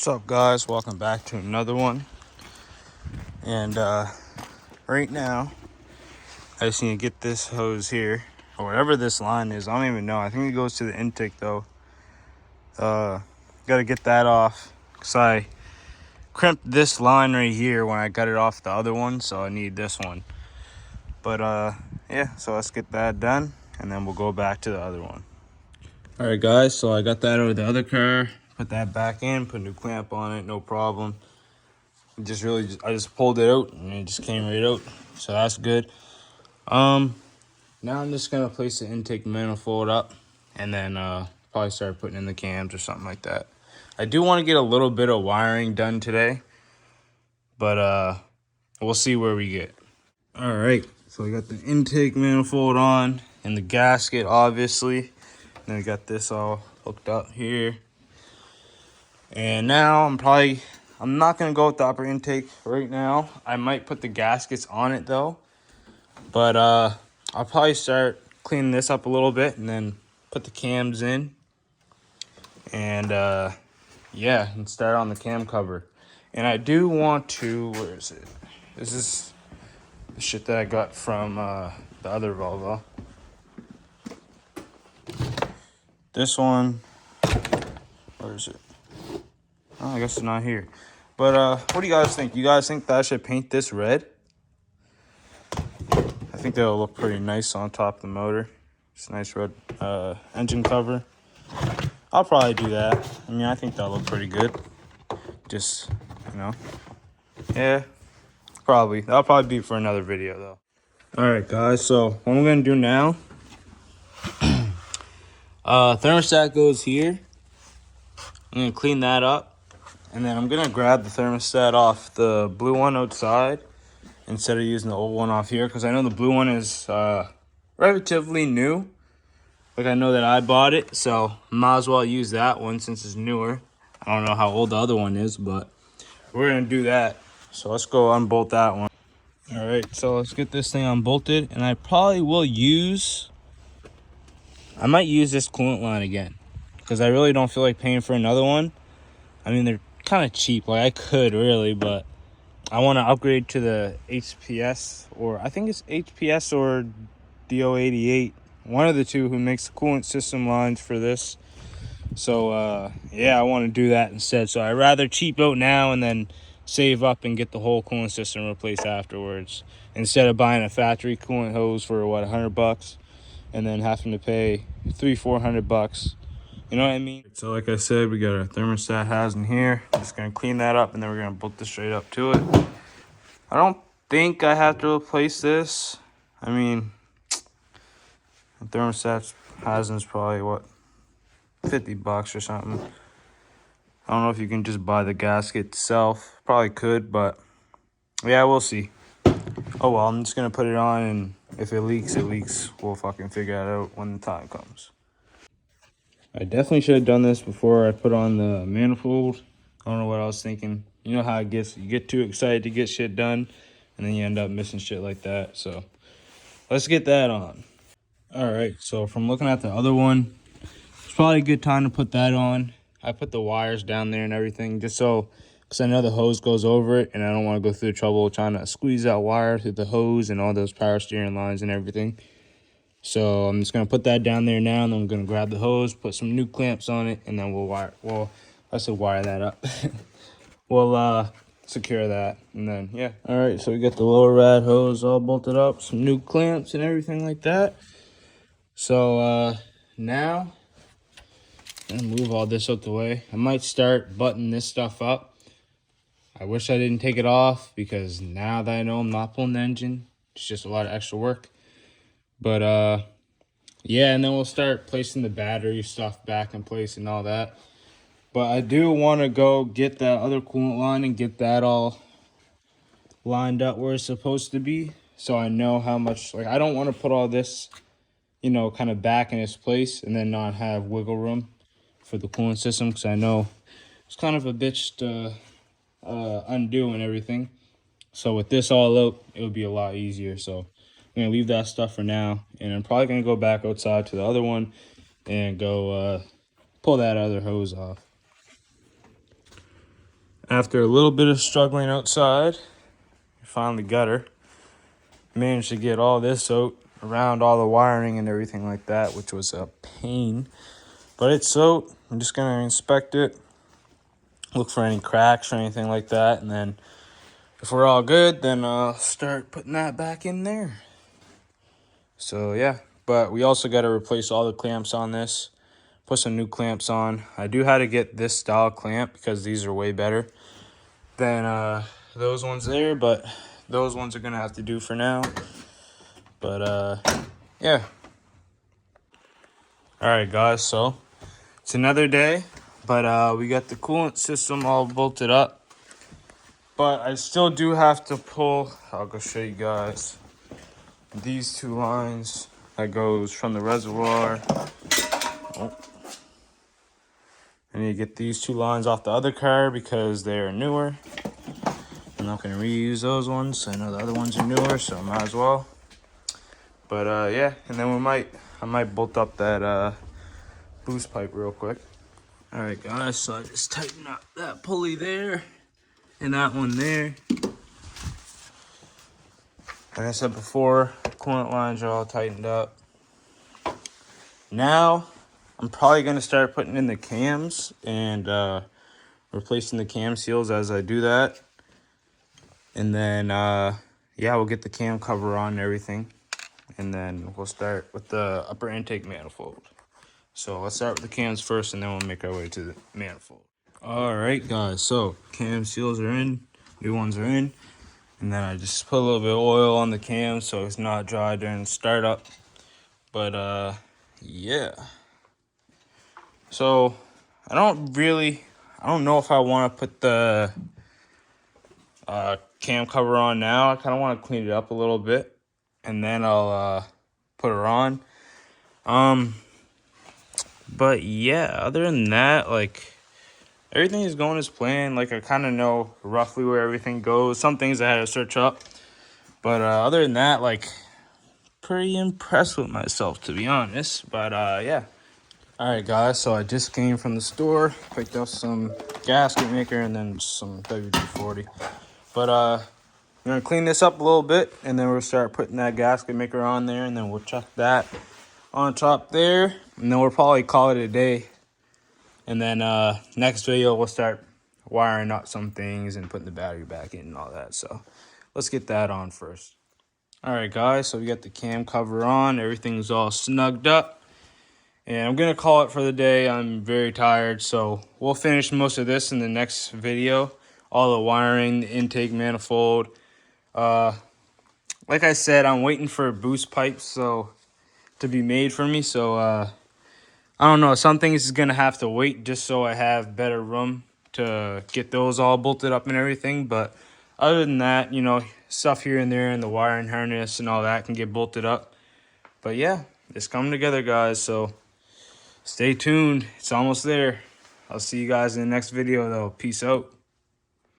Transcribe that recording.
What's up, guys? Welcome back to another one. And right now I just need to get this hose here, or whatever this line is. I don't even know. I think it goes to the intake though. Gotta get that off because I crimped this line right here when I got it off the other one, so I need this one. But yeah, so let's get that done and then we'll go back to the other one. All right, guys, so I got that out of the other car, put that back in, put a new clamp on it, no problem. I just pulled it out and it just came right out, so that's good. Now I'm just gonna place the intake manifold up and then probably start putting in the cams or something like that. I do want to get a little bit of wiring done today, but we'll see where we get. All right, so we got the intake manifold on and the gasket, obviously. Then we got this all hooked up here. And now I'm not gonna go with the upper intake right now. I might put the gaskets on it though. But I'll probably start cleaning this up a little bit and then put the cams in. And yeah, and start on the cam cover. And I do want to, where is it? This is the shit that I got from the other Volvo. This one, where is it? Oh, I guess it's not here. But what do you guys think? You guys think that I should paint this red? I think that'll look pretty nice on top of the motor. It's a nice red engine cover. I'll probably do that. I mean, I think that'll look pretty good. Just, you know. Yeah, probably. That'll probably be for another video, though. All right, guys. So what I'm going to do now, thermostat goes here. I'm going to clean that up. And then I'm going to grab the thermostat off the blue one outside instead of using the old one off here, because I know the blue one is relatively new. Like, I know that I bought it, so might as well use that one since it's newer. I don't know how old the other one is, but we're going to do that. So let's go unbolt that one. All right, so let's get this thing unbolted. And I probably will I might use this coolant line again, because I really don't feel like paying for another one. I mean, they're kind of cheap. Like, I could really, but I want to upgrade to the HPS, or I think it's HPS or DO88. One of the two who makes the coolant system lines for this. So, yeah, I want to do that instead. So I'd rather cheap out now and then save up and get the whole coolant system replaced afterwards, instead of buying a factory coolant hose for, what, $100 and then having to pay $300-400. You know what I mean? So like I said, we got our thermostat housing here. Just going to clean that up and then we're going to bolt this straight up to it. I don't think I have to replace this. I mean, the thermostat housing is probably, what, $50 or something. I don't know if you can just buy the gasket itself. Probably could, but yeah, we'll see. Oh well, I'm just going to put it on, and if it leaks, it leaks. We'll fucking figure it out when the time comes. I definitely should have done this before I put on the manifold. I don't know what I was thinking. You know how it gets. You get too excited to get shit done, and then you end up missing shit like that. So let's get that on. All right, so from looking at the other one, it's probably a good time to put that on. I put the wires down there and everything just so, because I know the hose goes over it, and I don't want to go through the trouble trying to squeeze that wire through the hose and all those power steering lines and everything. So I'm just going to put that down there now, and then I'm going to grab the hose, put some new clamps on it, and then we'll wire that up. We'll secure that, and then, yeah. All right, so we got the lower rad hose all bolted up, some new clamps and everything like that. So now I'm going to move all this out the way. I might start buttoning this stuff up. I wish I didn't take it off, because now that I know I'm not pulling the engine, it's just a lot of extra work. But yeah, and then we'll start placing the battery stuff back in place and all that. But I do want to go get that other coolant line and get that all lined up where it's supposed to be, so I know how much, like, I don't want to put all this, you know, kind of back in its place and then not have wiggle room for the coolant system, because I know it's kind of a bitch to undo and everything. So with this all out, it would be a lot easier. So I'm going to leave that stuff for now, and I'm probably going to go back outside to the other one and go pull that other hose off. After a little bit of struggling outside, we finally got her. Managed to get all this out around all the wiring and everything like that, which was a pain. But it's out. I'm just gonna inspect it, look for any cracks or anything like that, and then if we're all good, then I'll start putting that back in there. So yeah, but we also got to replace all the clamps on this, put some new clamps on. I do have to get this style clamp because these are way better than those ones there, but those ones are gonna have to do for now. But yeah. All right, guys, so it's another day, but we got the coolant system all bolted up. But I still do have to pull, I'll go show you guys, these two lines that goes from the reservoir. Oh. I need to get these two lines off the other car because they're newer. I'm not going to reuse those ones. I know the other ones are newer, so I might as well. But yeah, and then I might bolt up that boost pipe real quick. All right, guys, so I just tighten up that pulley there and that one there. Like I said before, coolant lines are all tightened up. Now, I'm probably going to start putting in the cams and replacing the cam seals as I do that. And then, yeah, we'll get the cam cover on and everything. And then we'll start with the upper intake manifold. So let's start with the cams first, and then we'll make our way to the manifold. All right, guys, so cam seals are in, new ones are in. And then I just put a little bit of oil on the cam so it's not dry during startup. But yeah. So I don't know if I want to put the cam cover on now. I kind of want to clean it up a little bit, and then I'll put her on. But yeah, other than that, like, everything is going as planned. Like, I kind of know roughly where everything goes. Some things I had to search up. But other than that, like, pretty impressed with myself, to be honest. But yeah. All right, guys, so I just came from the store. Picked up some gasket maker and then some WD-40. But I'm going to clean this up a little bit, and then we'll start putting that gasket maker on there, and then we'll chuck that on top there. And then we'll probably call it a day. And then next video, we'll start wiring up some things and putting the battery back in and all that. So let's get that on first. All right, guys, so we got the cam cover on. Everything's all snugged up. And I'm going to call it for the day. I'm very tired, so we'll finish most of this in the next video. All the wiring, the intake manifold. Like I said, I'm waiting for boost pipes to be made for me, so I don't know, some things is going to have to wait just so I have better room to get those all bolted up and everything. But other than that, you know, stuff here and there and the wiring harness and all that can get bolted up. But yeah, it's coming together, guys. So stay tuned. It's almost there. I'll see you guys in the next video, though. Peace out.